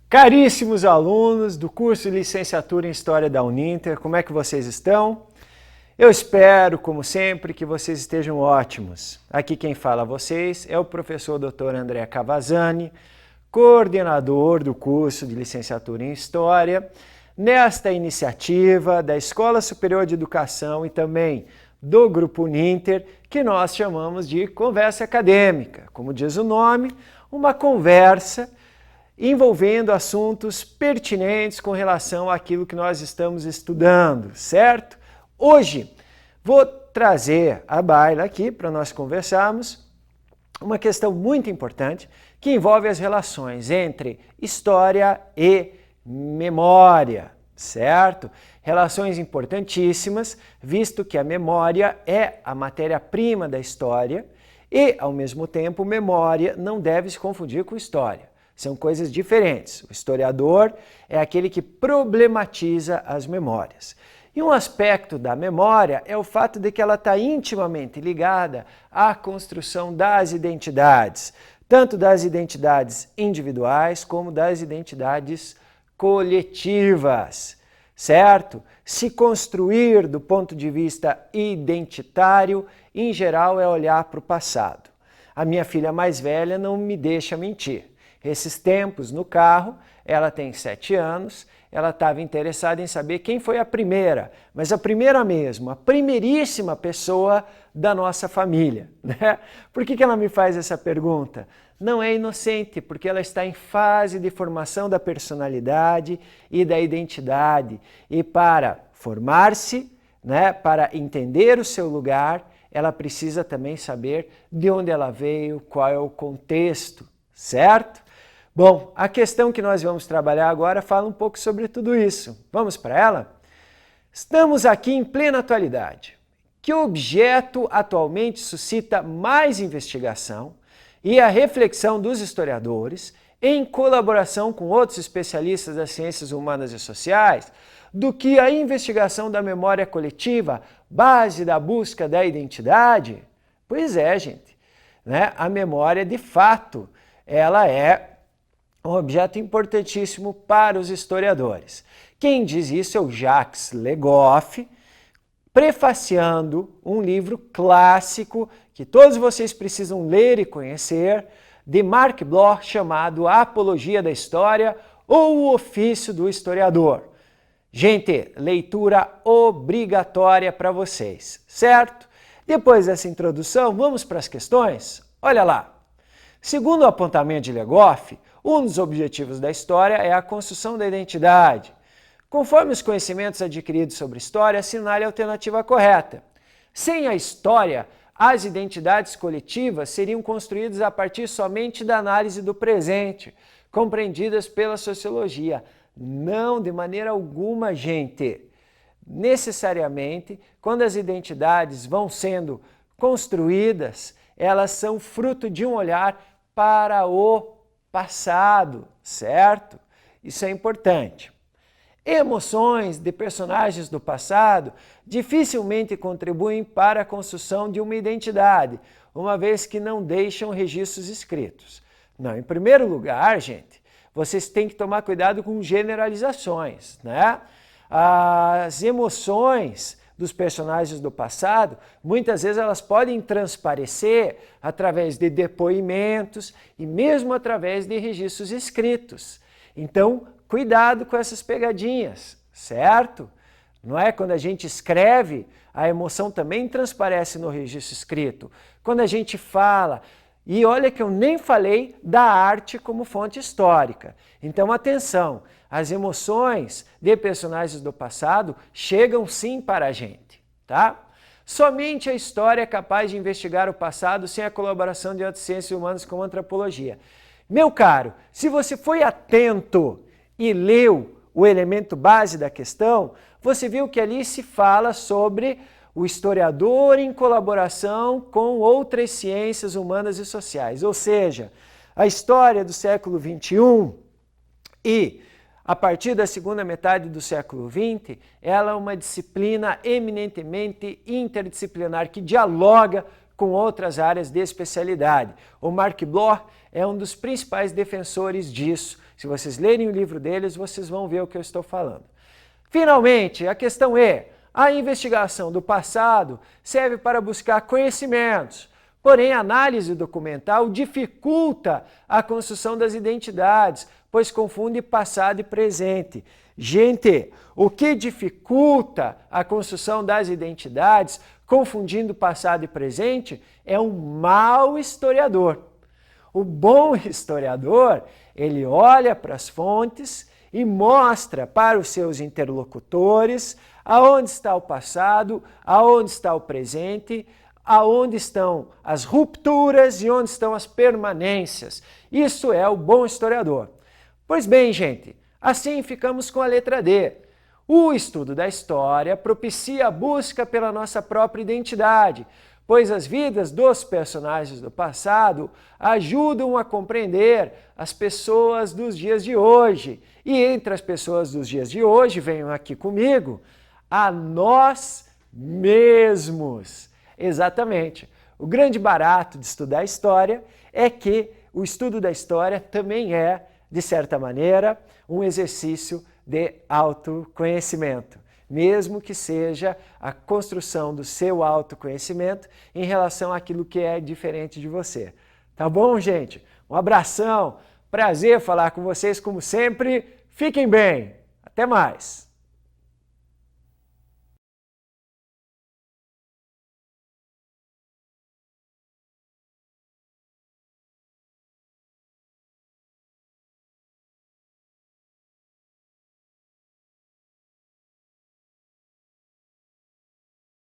Caríssimos alunos do curso de Licenciatura em História da Uninter, como é que vocês estão? Eu espero, como sempre, que vocês estejam ótimos. Aqui quem fala a vocês é o professor Dr. André Cavazzani, coordenador do curso de Licenciatura em História, nesta iniciativa da Escola Superior de Educação e também do Grupo Uninter, que nós chamamos de Conversa Acadêmica. Como diz o nome, uma conversa envolvendo assuntos pertinentes com relação àquilo que nós estamos estudando, certo? Hoje vou trazer à baila aqui para nós conversarmos uma questão muito importante que envolve as relações entre história e memória, certo? Relações importantíssimas, visto que a memória é a matéria-prima da história e, ao mesmo tempo, memória não deve se confundir com história. São coisas diferentes. O historiador é aquele que problematiza as memórias. E um aspecto da memória é o fato de que ela está intimamente ligada à construção das identidades, tanto das identidades individuais como das identidades coletivas, certo? Se construir do ponto de vista identitário, em geral, é olhar para o passado. A minha filha mais velha não me deixa mentir. Esses tempos no carro, ela tem 7 anos, ela estava interessada em saber quem foi a primeira, mas a primeira mesmo, a primeiríssima pessoa da nossa família, né? Por que ela me faz essa pergunta? Não é inocente, porque ela está em fase de formação da personalidade e da identidade. E para formar-se, né, para entender o seu lugar, ela precisa também saber de onde ela veio, qual é o contexto, certo? Bom, a questão que nós vamos trabalhar agora fala um pouco sobre tudo isso. Vamos para ela? Estamos aqui em plena atualidade. Que objeto atualmente suscita mais investigação e a reflexão dos historiadores, em colaboração com outros especialistas das ciências humanas e sociais, do que a investigação da memória coletiva, base da busca da identidade? Pois é, gente, né? A memória, de fato, ela é um objeto importantíssimo para os historiadores. Quem diz isso é o Jacques Le Goff, prefaciando um livro clássico que todos vocês precisam ler e conhecer, de Marc Bloch, chamado A Apologia da História ou O Ofício do Historiador. Gente, leitura obrigatória para vocês, certo? Depois dessa introdução, vamos para as questões? Olha lá. Segundo o apontamento de Le Goff, um dos objetivos da história é a construção da identidade. Conforme os conhecimentos adquiridos sobre história, assinale a alternativa correta. Sem a história, as identidades coletivas seriam construídas a partir somente da análise do presente, compreendidas pela sociologia. Não, de maneira alguma, gente. Necessariamente, quando as identidades vão sendo construídas, elas são fruto de um olhar para o passado, certo? Isso é importante. Emoções de personagens do passado dificilmente contribuem para a construção de uma identidade, uma vez que não deixam registros escritos. Não, em primeiro lugar, gente, vocês têm que tomar cuidado com generalizações, né? As emoções dos personagens do passado, muitas vezes elas podem transparecer através de depoimentos e mesmo através de registros escritos. Então, cuidado com essas pegadinhas, certo? Não é? Quando a gente escreve, a emoção também transparece no registro escrito. Quando a gente fala, e olha que eu nem falei da arte como fonte histórica. Então, atenção, as emoções de personagens do passado chegam sim para a gente, tá? Somente a história é capaz de investigar o passado sem a colaboração de outras ciências humanas como a antropologia. Meu caro, se você foi atento e leu o elemento base da questão, você viu que ali se fala sobre o historiador em colaboração com outras ciências humanas e sociais. Ou seja, a história do século XXI e a partir da segunda metade do século XX, ela é uma disciplina eminentemente interdisciplinar que dialoga com outras áreas de especialidade. O Mark Bloch é um dos principais defensores disso. Se vocês lerem o livro deles, vocês vão ver o que eu estou falando. Finalmente, a questão é: a investigação do passado serve para buscar conhecimentos, porém a análise documental dificulta a construção das identidades, pois confunde passado e presente. Gente, o que dificulta a construção das identidades, confundindo passado e presente, é um mau historiador. O bom historiador, ele olha para as fontes e mostra para os seus interlocutores aonde está o passado, aonde está o presente, aonde estão as rupturas e onde estão as permanências. Isso é o bom historiador. Pois bem, gente, assim ficamos com a letra D. O estudo da história propicia a busca pela nossa própria identidade, pois as vidas dos personagens do passado ajudam a compreender as pessoas dos dias de hoje. E entre as pessoas dos dias de hoje, venham aqui comigo, a nós mesmos. Exatamente. O grande barato de estudar história é que o estudo da história também é, de certa maneira, um exercício de autoconhecimento, mesmo que seja a construção do seu autoconhecimento em relação àquilo que é diferente de você. Tá bom, gente? Um abração, prazer falar com vocês como sempre. Fiquem bem, até mais!